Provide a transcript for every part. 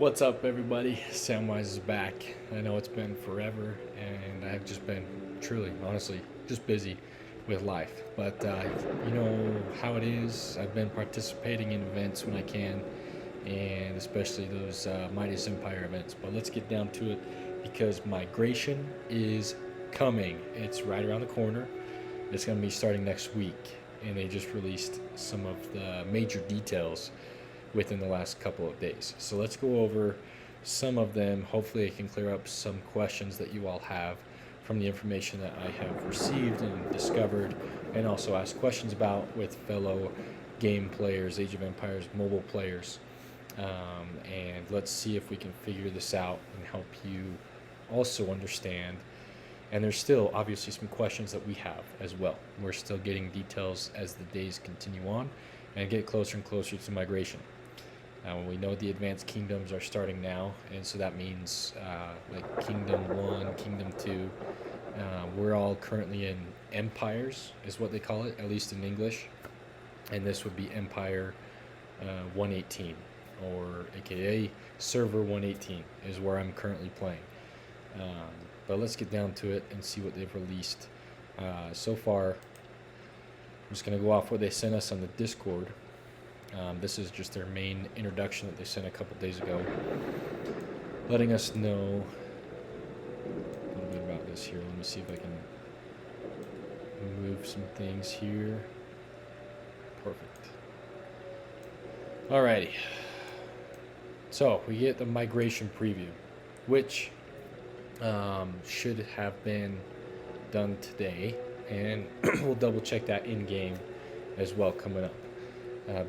What's up, everybody? Samwise is back. I know it's been forever, and I've just been truly, honestly, just busy with life. But you know how it is. I've been participating in events when I can, and especially those Mightiest Empire events. But let's get down to it because migration is coming. It's right around the corner. It's going to be starting next week, and they just released some of the major details within the last couple of days. So let's go over some of them. Hopefully, I can clear up some questions that you all have from the information that I have received and discovered, and also ask questions about with fellow game players, Age of Empires mobile players. And let's see if we can figure this out and help you also understand. And there's still obviously some questions that we have as well. We're still getting details as the days continue on and get closer and closer to migration. We know the advanced kingdoms are starting now, and so that means like Kingdom 1, Kingdom 2. We're all currently in empires, is what they call it, at least in English. And this would be Empire 118, or aka Server 118, is where I'm currently playing. But let's get down to it and see what they've released so far. I'm just going to go off what they sent us on the Discord. This is just their main introduction that they sent a couple days ago, letting us know a little bit about this here. Let me see if I can move some things here. Perfect. Alrighty. So we get the migration preview, which should have been done today, and we'll double check that in game as well coming up.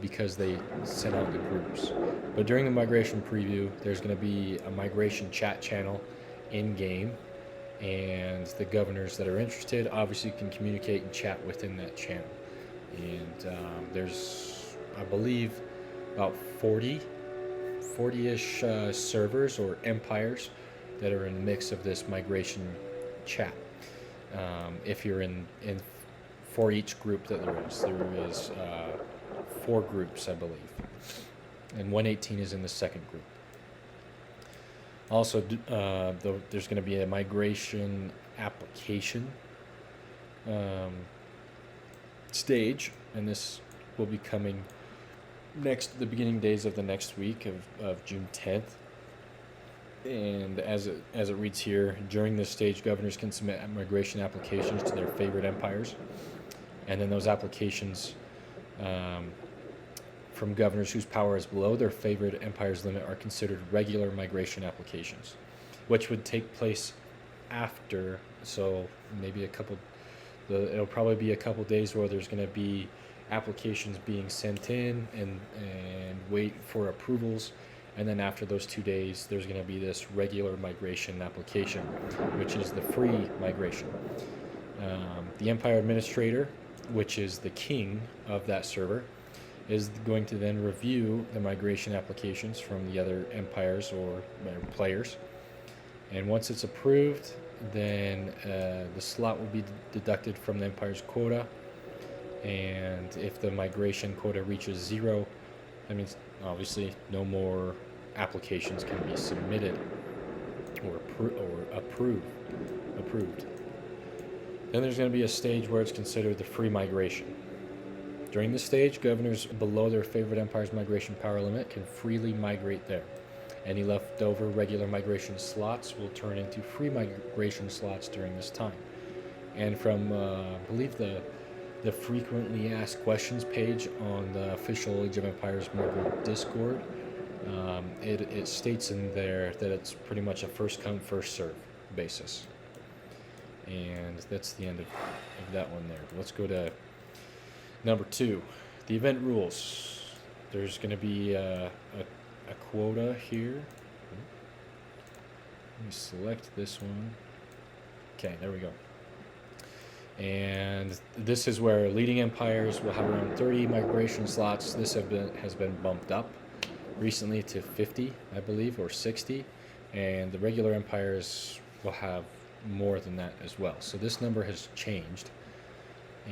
Because they sent out the groups. But during the migration preview, there's going to be a migration chat channel in-game, and the governors that are interested obviously can communicate and chat within that channel. And there's, I believe, about 40-ish servers or empires that are in a mix of this migration chat. If you're in for each group that there is 4 groups, I believe, and 118 is in the second group. Also, there's going to be a migration application stage, and this will be coming the beginning days of the next week of June 10th. And as it reads here, during this stage, governors can submit migration applications to their favorite empires, and then those applications from governors whose power is below their favorite empire's limit are considered regular migration applications, which would take place after. So maybe it'll probably be a couple days where there's going to be applications being sent in and wait for approvals, and then after those 2 days there's going to be this regular migration application, which is the free migration. The empire administrator, which is the king of that server, is going to then review the migration applications from the other empires or players. And once it's approved, then the slot will be deducted from the empire's quota. And if the migration quota reaches 0, that means obviously no more applications can be submitted or approved. Then there's going to be a stage where it's considered the free migration. During this stage, governors below their favorite empire's migration power limit can freely migrate there. Any leftover regular migration slots will turn into free migration slots during this time. And from, I believe, the frequently asked questions page on the official Age of Empires mobile Discord, it states in there that it's pretty much a first come, first serve basis. And that's the end of that one there. Let's go to number 2, the event rules. There's going to be a quota here. Let me select this one. Okay, there we go. And this is where leading empires will have around 30 migration slots. This has been bumped up recently to 50, I believe, or 60. And the regular empires will have more than that as well. So this number has changed.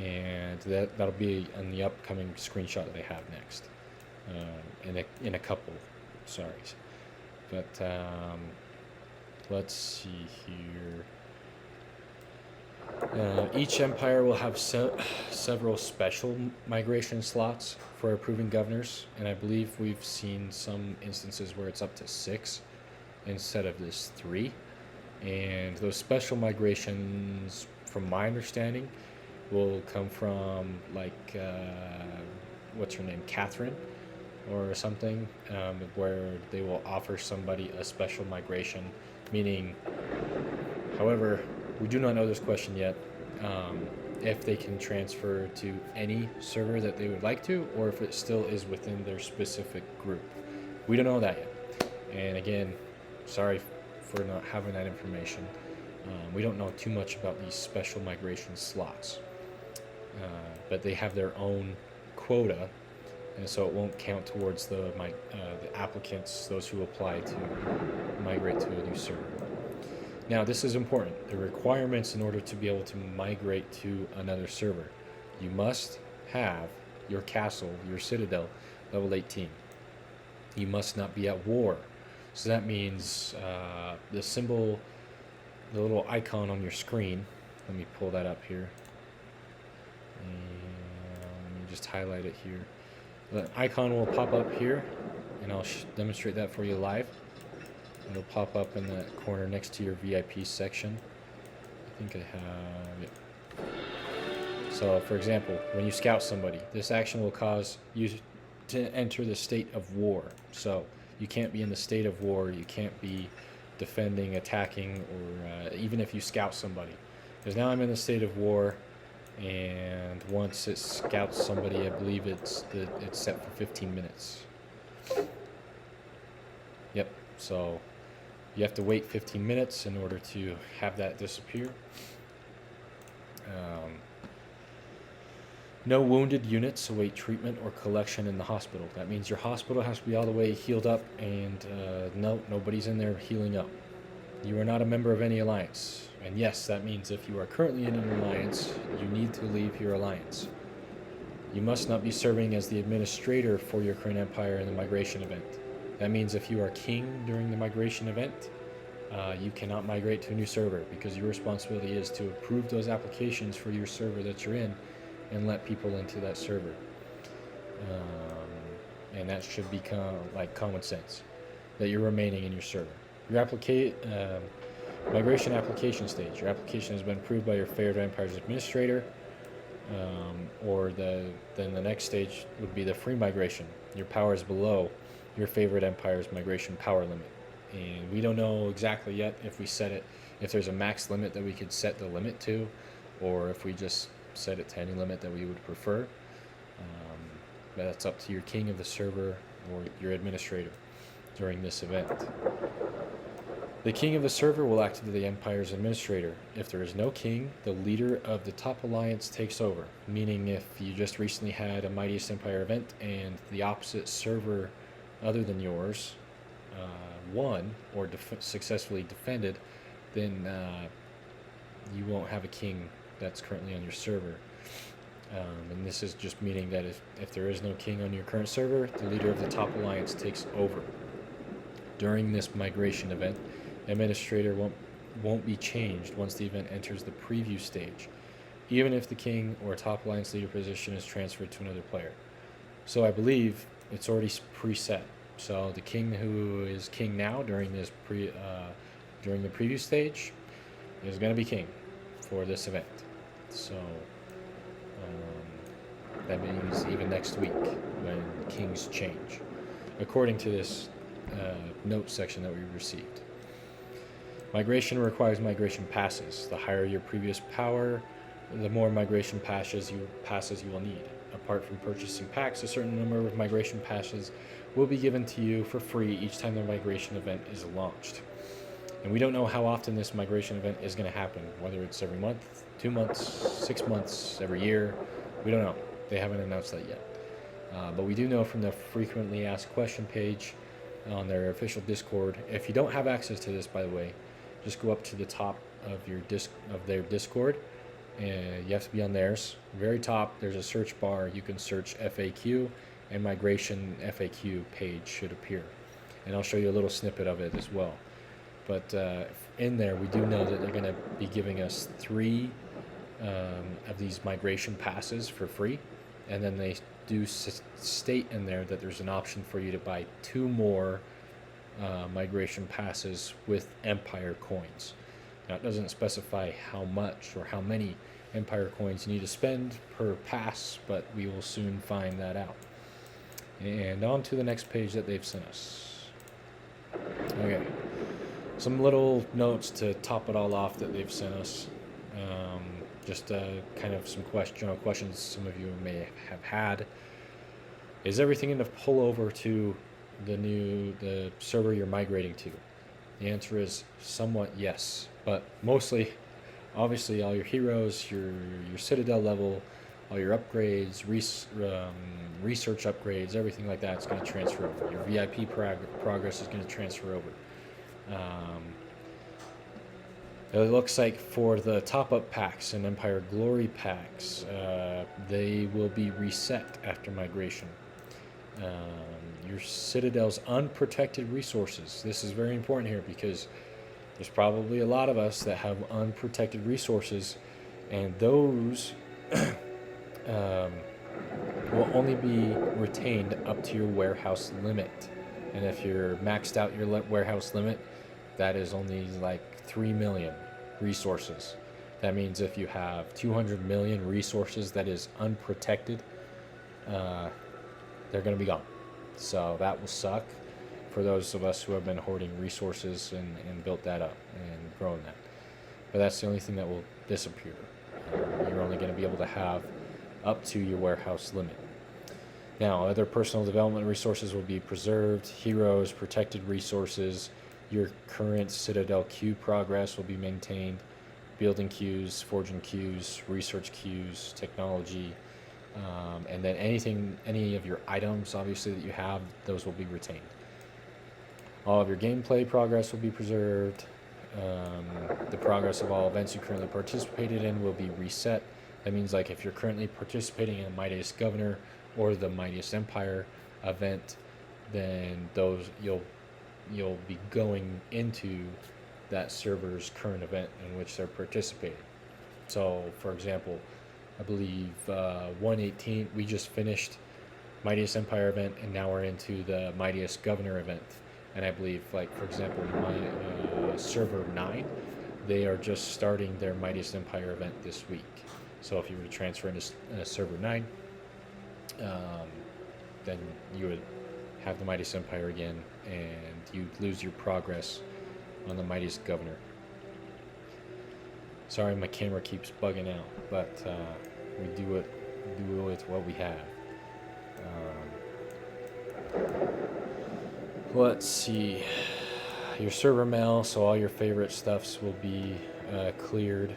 And that'll be in the upcoming screenshot that they have next, in a couple But let's see here. Each empire will have several special migration slots for approving governors, and I believe we've seen some instances where it's up to 6 instead of this 3. And those special migrations, from my understanding, will come from like what's her name, Catherine, or something, where they will offer somebody a special migration, meaning, however, we do not know this question yet, if they can transfer to any server that they would like to, or if it still is within their specific group. We don't know that yet. And again, sorry for not having that information. We don't know too much about these special migration slots, but they have their own quota, and so it won't count towards the applicants, those who apply to migrate to a new server. Now, this is important. The requirements in order to be able to migrate to another server. You must have your castle, your citadel, level 18. You must not be at war. So that means the symbol, the little icon on your screen. Let me pull that up here. And let me just highlight it here. The icon will pop up here, and I'll demonstrate that for you live. It'll pop up in the corner next to your VIP section. I think I have it. So, for example, when you scout somebody, this action will cause you to enter the state of war. So, you can't be in the state of war, you can't be defending, attacking, or even if you scout somebody. Because now I'm in the state of war, and once it scouts somebody, I believe it's set for 15 minutes. Yep, so you have to wait 15 minutes in order to have that disappear. No wounded units await treatment or collection in the hospital. That means your hospital has to be all the way healed up, and nobody's in there healing up. You are not a member of any alliance. And yes, that means if you are currently in an alliance, you need to leave your alliance. You must not be serving as the administrator for your current empire in the migration event. That means if you are king during the migration event, you cannot migrate to a new server, because your responsibility is to approve those applications for your server that you're in and let people into that server. And that should become like common sense, that you're remaining in your server. Your migration application stage. Your application has been approved by your favorite empire's administrator, then the next stage would be the free migration. Your power is below your favorite empire's migration power limit. And we don't know exactly yet if we set it, if there's a max limit that we could set the limit to, or if we just set it to any limit that we would prefer. But that's up to your king of the server or your administrator during this event. The king of the server will act as the empire's administrator. If there is no king, the leader of the top alliance takes over, meaning if you just recently had a Mightiest Empire event and the opposite server other than yours won or successfully defended, then you won't have a king that's currently on your server. And this is just meaning that if there is no king on your current server, the leader of the top alliance takes over. During this migration event, administrator won't be changed once the event enters the preview stage, even if the king or top alliance leader position is transferred to another player. So I believe it's already preset. So the king who is king now during this during the preview stage is going to be king for this event. So that means even next week when kings change, according to this note section that we received. Migration requires migration passes. The higher your previous power, the more migration passes you will need. Apart from purchasing packs, a certain number of migration passes will be given to you for free each time the migration event is launched. And we don't know how often this migration event is going to happen, whether it's every month, 2 months, 6 months, every year. We don't know. They haven't announced that yet. But we do know from the frequently asked question page on their official Discord. If you don't have access to this, by the way, just go up to the top of their Discord, and you have to be on theirs. Very top, there's a search bar. You can search FAQ, and migration FAQ page should appear. and I'll show you a little snippet of it as well. But in there, we do know that they're going to be giving us 3 of these migration passes for free, and then they do state in there that there's an option for you to buy 2 more migration passes with Empire coins. Now, it doesn't specify how much or how many Empire coins you need to spend per pass, but we will soon find that out. And on to the next page that they've sent us. Okay, some little notes to top it all off that they've sent us. Just kind of some general questions some of you may have had. Is everything going to pull over to the server you're migrating to? The answer is somewhat yes, but mostly, obviously, all your heroes, your Citadel level, all your upgrades, research upgrades, everything like that is going to transfer over. Your VIP progress is going to transfer over. It looks like for the top-up packs and Empire Glory packs, they will be reset after migration. Your Citadel's unprotected resources. This is very important here because there's probably a lot of us that have unprotected resources, and those will only be retained up to your warehouse limit. And if you're maxed out your warehouse limit, that is only like 3 million resources. That means if you have 200 million resources that is unprotected, they're going to be gone. So that will suck for those of us who have been hoarding resources and built that up and grown that. But that's the only thing that will disappear. You're only going to be able to have up to your warehouse limit. Now, other personal development resources will be preserved. Heroes, protected resources, your current Citadel queue progress will be maintained. Building queues, forging queues, research queues, technology, and then any of your items, obviously, that you have, those will be retained. All of your gameplay progress will be preserved. The progress of all events you currently participated in will be reset. That means, like, if you're currently participating in a Mightiest Governor or the Mightiest Empire event, then those you'll be going into that server's current event in which they're participating. So, for example, I believe 118, we just finished Mightiest Empire event, and now we're into the Mightiest Governor event. And I believe, like, for example, my server 9, they are just starting their Mightiest Empire event this week. So if you were to transfer into server 9, then you would have the Mightiest Empire again, and you'd lose your progress on the Mightiest Governor. Sorry, my camera keeps bugging out, but we do it with what we have. Let's see. Your server mail, so all your favorite stuffs will be cleared.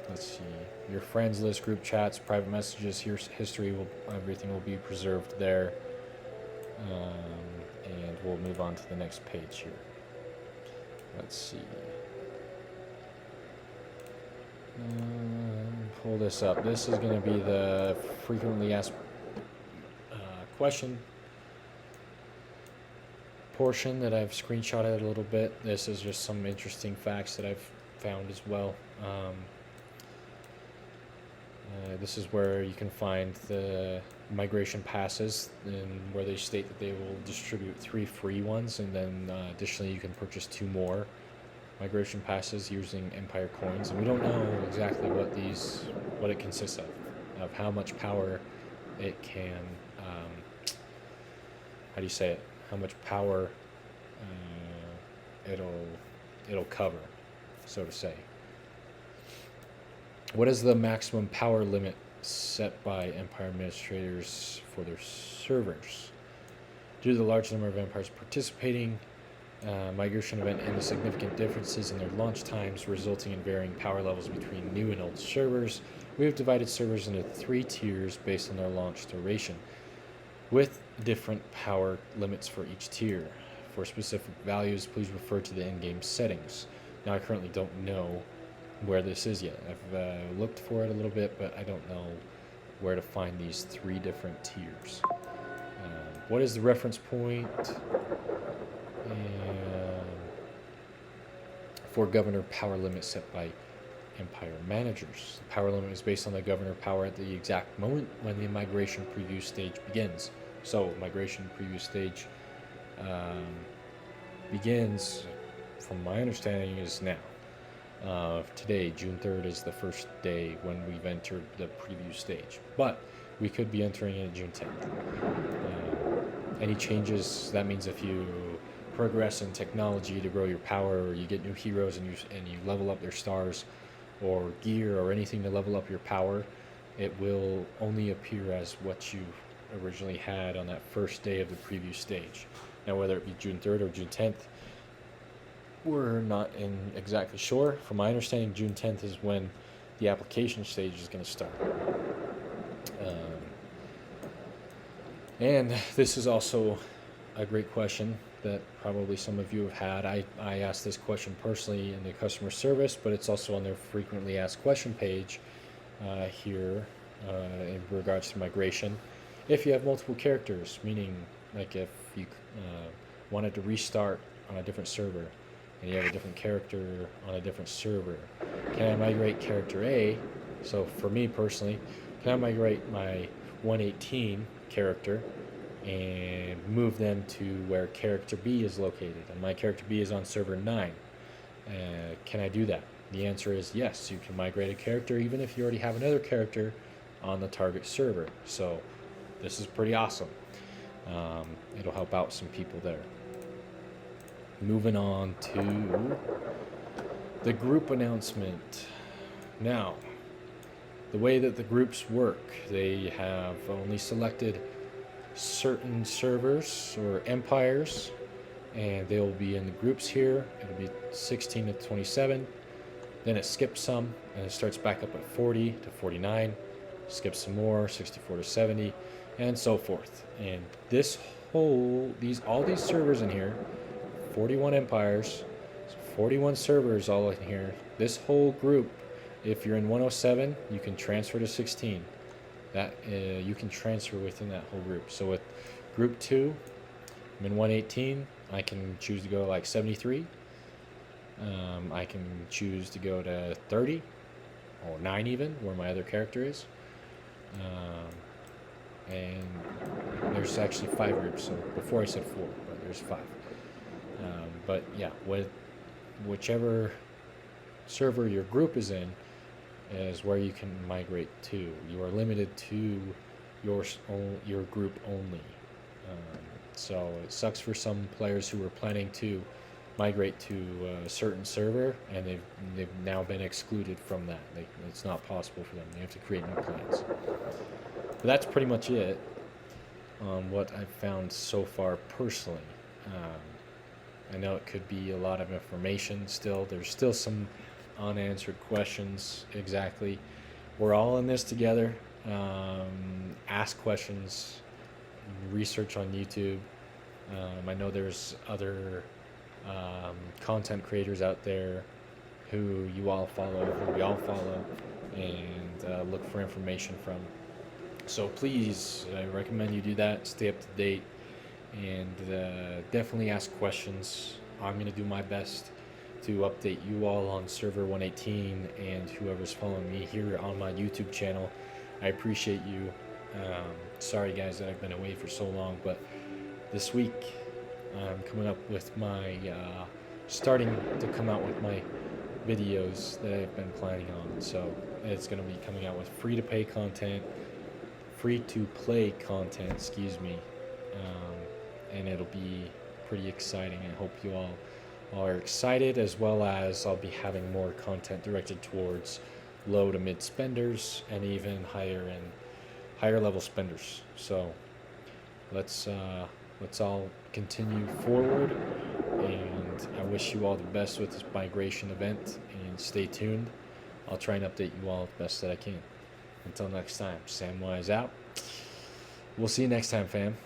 Let's see. Your friends list, group chats, private messages, history, everything will be preserved there. And we'll move on to the next page here. Let's see. Pull this up. This is going to be the frequently asked question portion that I've screenshotted a little bit. This is just some interesting facts that I've found as well. This is where you can find the migration passes, and where they state that they will distribute 3 free ones, and then additionally you can purchase 2 more migration passes using Empire coins. And we don't know exactly what it consists of how much power it can, how do you say it? How much power it'll cover, so to say. What is the maximum power limit set by Empire administrators for their servers? Due to the large number of empires participating, migration event and the significant differences in their launch times, resulting in varying power levels between new and old servers, we have divided servers into 3 tiers based on their launch duration, with different power limits for each tier. For specific values, please refer to the in-game settings. Now, I currently don't know where this is yet. I've looked for it a little bit, but I don't know where to find these 3 different tiers. what is the reference point and for governor power limit set by Empire managers? The power limit is based on the governor power at the exact moment when the migration preview stage begins. So migration preview stage begins, from my understanding, is now. Today, June 3rd, is the first day when we've entered the preview stage, but we could be entering it June 10th. Any changes, that means if you progress in technology to grow your power, or you get new heroes and you level up their stars or gear or anything to level up your power, it will only appear as what you originally had on that first day of the preview stage. Now, whether it be June 3rd or June 10th, we're not exactly sure. From my understanding, June 10th is when the application stage is going to start. And this is also a great question that probably some of you have had. I asked this question personally in the customer service, but it's also on their frequently asked question page here in regards to migration. If you have multiple characters, meaning like if you wanted to restart on a different server and you have a different character on a different server, can I migrate character A? So for me personally, can I migrate my 118 character and move them to where character B is located? And my character B is on server 9. Can I do that? The answer is yes. You can migrate a character even if you already have another character on the target server. So this is pretty awesome. It'll help out some people there. Moving on to the group announcement. Now, the way that the groups work, they have only selected certain servers or empires, and they will be in the groups here. It'll be 16 to 27. Then it skips some, and it starts back up at 40 to 49. Skips some more, 64 to 70, and so forth. And all these servers in here, 41 empires, 41 servers all in here. This whole group, if you're in 107, you can transfer to 16. That you can transfer within that whole group. So with group 2, I'm in 118. I can choose to go like 73. I can choose to go to 30 or 9 even, where my other character is. And there's actually 5 groups. So before I said 4, but there's 5. But yeah, whichever server your group is in is where you can migrate to. You are limited to your group only. So it sucks for some players who were planning to migrate to a certain server, and they've now been excluded from that. It's not possible for them. They have to create new plans. But that's pretty much it on what I've found so far personally. I know it could be a lot of information still. There's still some unanswered questions. Exactly. We're all in this together. Ask questions, research on YouTube. I know there's other content creators out there who you all follow, who we all follow, and look for information from. So please, I recommend you do that. Stay up to date, and definitely ask questions. I'm going to do my best to update you all on server 118 and whoever's following me here on my YouTube channel. I appreciate you. Sorry guys that I've been away for so long, but this week I'm coming up with my starting to come out with my videos that I've been planning on. So it's going to be coming out with free to play content, excuse me, and it'll be pretty exciting. I hope you all are excited, as well as I'll be having more content directed towards low to mid spenders and even higher level spenders. So let's all continue forward, and I wish you all the best with this migration event, and stay tuned. I'll try and update you all the best that I can. Until next time, Samwise out. We'll see you next time, fam.